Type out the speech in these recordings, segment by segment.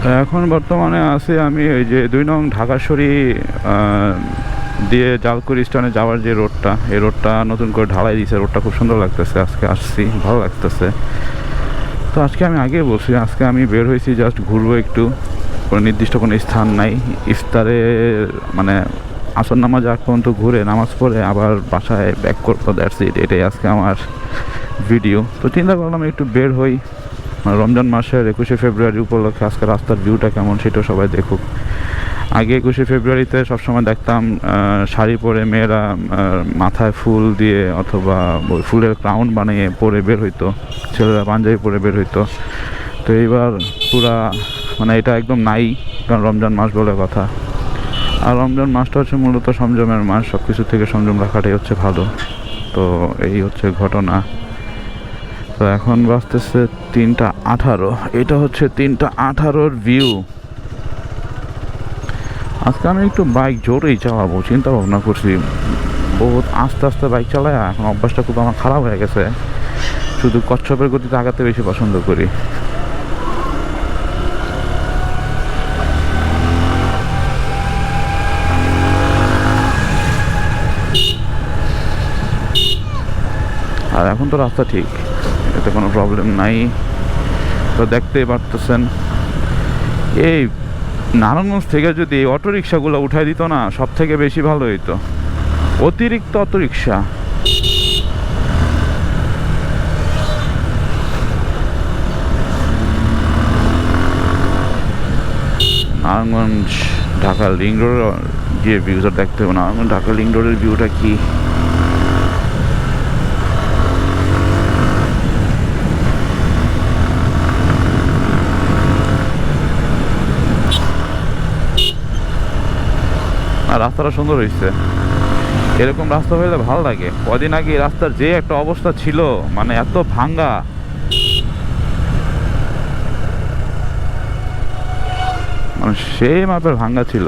এখন বর্তমানে আছি আমি ওই যে 2 নং ঢাকাশরী দিয়ে জালকুড়ি স্টেশনে যাওয়ার যে রোডটা, এই রোডটা নতুন করে ঢালাই দিয়েছে। রোডটা খুব সুন্দর লাগতেছে, আজকে আসছি, ভালো লাগতেছে। তো আজকে আমি আগে বলছি, আজকে আমি বের হয়েছি জাস্ট ঘুরবো একটু, কোনো নির্দিষ্ট কোনো স্থান নাই। ইফতারে মানে আসর নামাজ আগ পর্যন্ত ঘুরে নামাজ পড়ে আবার বাসায় ব্যাক করবো, দ্যাটস ইট। এটাই আজকে আমার ভিডিও। তো চিন্তা করলাম একটু বের হই, রমজান মাসের 21শে ফেব্রুয়ারি উপলক্ষে আজকে রাস্তার ভিউটা কেমন সেটাও সবাই দেখুক। আগে 21শে ফেব্রুয়ারিতে সবসময় দেখতাম শাড়ি পরে মেয়েরা মাথায় ফুল দিয়ে অথবা ওই ফুলের ক্রাউন বানিয়ে পরে বের হইতো, ছেলেরা পাঞ্জাবি পরে বের হইতো। তো এইবার পুরা মানে এটা একদম নাই, কারণ রমজান মাস বলে কথা। আর রমজান মাসটা হচ্ছে মূলত সংযমের মাস, সব কিছু থেকে সংযম রাখাটাই হচ্ছে ভালো। তো এই হচ্ছে ঘটনা। তো এখন বাজতেছে 3টা 18, এটা হচ্ছে 3টা 18-র ভিউ। আজকে আমি একটু বাইক জোরেই চালাবো চিন্তা ভাবনা করছি, বহুত আস্তে আস্তে বাইক চালায় এখন অভ্যাসটা খুব আমার খারাপ হয়ে গেছে। শুধু কচ্ছপের গতিতে আগাতে বেশি পছন্দ করি। আর এখন তো রাস্তা ঠিক, এতে কোনো প্রবলেম নাই। তো দেখতেই পারতেছেন, এই নারায়ণগঞ্জ থেকে যদি অটো রিক্সাগুলো উঠাই দিত না, সব থেকে বেশি ভালো হইতো। অতিরিক্ত auto rickshaw, Narayanganj Dhaka link রোডের যে ভিউটা দেখতে হবে, নারায়ণগঞ্জ ঢাকা লিং রোডের ভিউটা কি আর রাস্তাটা সুন্দর হয়েছে। এরকম রাস্তা হইলে ভালো লাগে। কদিন আগে রাস্তার যে একটা অবস্থা ছিল, মানে এত ভাঙ্গা, মানে সেই মাপের ভাঙ্গা ছিল।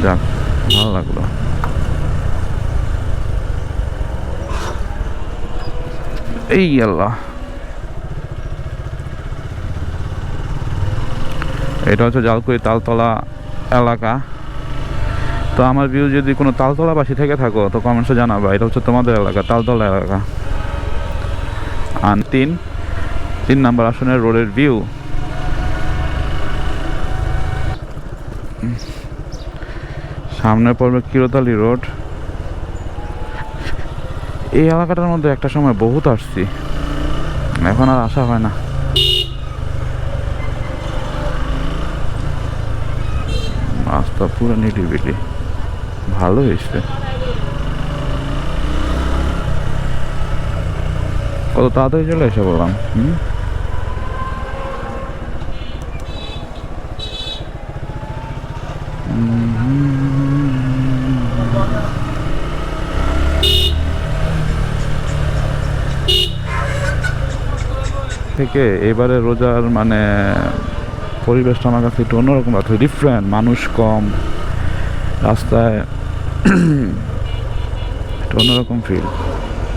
যাক, ভালো লাগলো। এই আল্লাহ, এটা হচ্ছে জালকুড়ি তালতলা এলাকা। তো আমার ভিউ যদি কোনো তালতলাবাসী থেকে থাকো তো কমেন্টসে জানাবা, এটা হচ্ছে তোমাদের এলাকা, তালতলা এলাকা। আর 3 নম্বর আসনের রোডের ভিউ। সামনে পড়বে কিরোতালি রোড। এই এলাকাটার মধ্যে একটা সময় বহুত আসছি, এখন আর আসা হয় না। রাস্তা পুরো নিটিবিটি, ভালো হয়েছে। কত তাড়াতাড়ি চলে এসে বললাম। থেকে এবারে রোজার মানে পরিবেশটা আমার কাছে একটু অন্যরকম লাগছে, ডিফারেন্ট, মানুষ কম, রাস্তায় একটু অন্যরকম ফিল।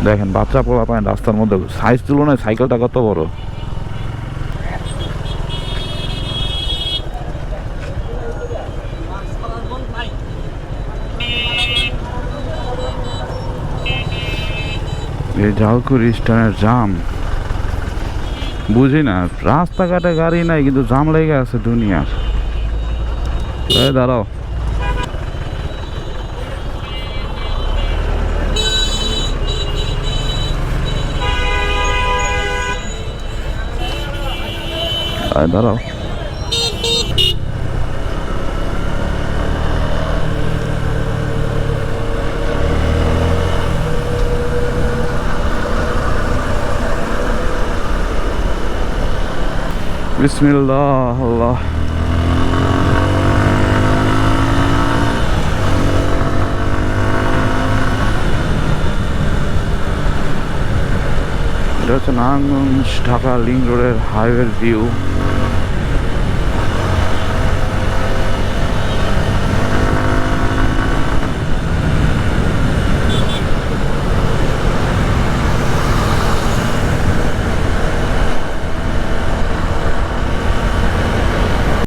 দেখেন বাচ্চা পোলা পায় রাস্তার মধ্যে, সাইজ তুলনায় সাইকেলটা কত বড়। এই জালকুড়ি স্ট্যান্ডের জাম বুঝি না, রাস্তাঘাটে গাড়ি নাই কিন্তু জাম লেগে আছে দুনিয়ার। দাঁড়াও, দাঁড়াও। বিসমিল্লাহ, আল্লাহ। এটা হচ্ছে নারায়ণগঞ্জ ঢাকা লিং রোডের হাইওয়ের ভিউ।